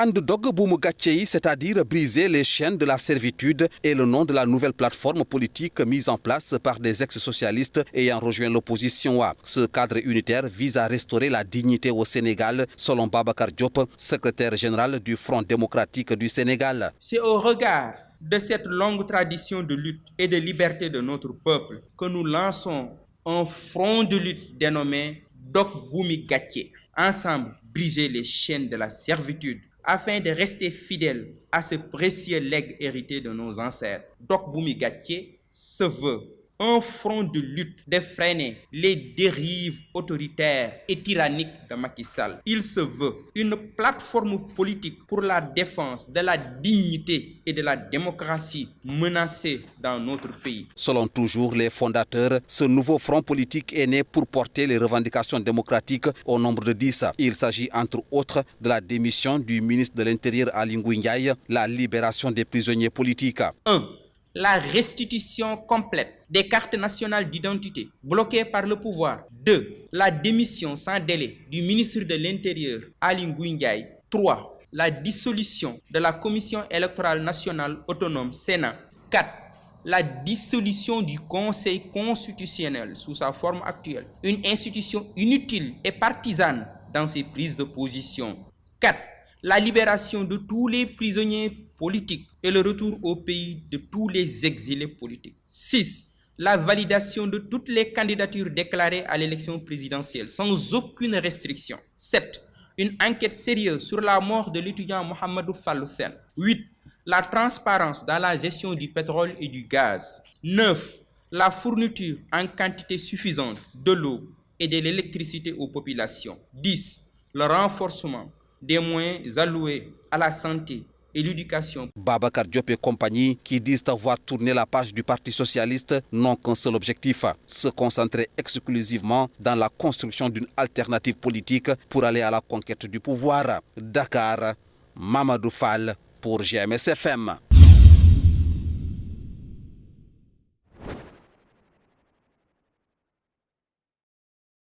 And Dog Boum Gatchei, c'est-à-dire briser les chaînes de la servitude, est le nom de la nouvelle plateforme politique mise en place par des ex-socialistes ayant rejoint l'opposition. Ce cadre unitaire vise à restaurer la dignité au Sénégal, selon Babacar Diop, secrétaire général du Front démocratique du Sénégal. C'est au regard de cette longue tradition de lutte et de liberté de notre peuple que nous lançons un front de lutte dénommé Dog Boum Gatchei. Ensemble, briser les chaînes de la servitude afin de rester fidèles à ce précieux legs hérité de nos ancêtres. Dog Boum Gatchei se veut un front de lutte de freiner les dérives autoritaires et tyranniques de Macky Sall. Il se veut une plateforme politique pour la défense de la dignité et de la démocratie menacée dans notre pays. Selon toujours les fondateurs, ce nouveau front politique est né pour porter les revendications démocratiques au nombre de 10. Il s'agit entre autres de la démission du ministre de l'Intérieur Aly Ngouille Ndiaye, la libération des prisonniers politiques. 1. La restitution complète des cartes nationales d'identité bloquées par le pouvoir. 2. La démission sans délai du ministre de l'Intérieur, Aly Ngouille Ndiaye. 3. La dissolution de la Commission électorale nationale autonome Sénat. 4. La dissolution du Conseil constitutionnel sous sa forme actuelle. Une institution inutile et partisane dans ses prises de position. 4. La libération de tous les prisonniers politiques et le retour au pays de tous les exilés politiques. 6. La validation de toutes les candidatures déclarées à l'élection présidentielle sans aucune restriction. 7. Une enquête sérieuse sur la mort de l'étudiant Mohamedou Fallou Sène. 8. La transparence dans la gestion du pétrole et du gaz. 9. La fourniture en quantité suffisante de l'eau et de l'électricité aux populations. 10. Le renforcement des moyens alloués à la santé et l'éducation. Babacar Diop et compagnie, qui disent avoir tourné la page du Parti socialiste, n'ont qu'un seul objectif, se concentrer exclusivement dans la construction d'une alternative politique pour aller à la conquête du pouvoir. Dakar, Mamadou Fall pour GMS FM.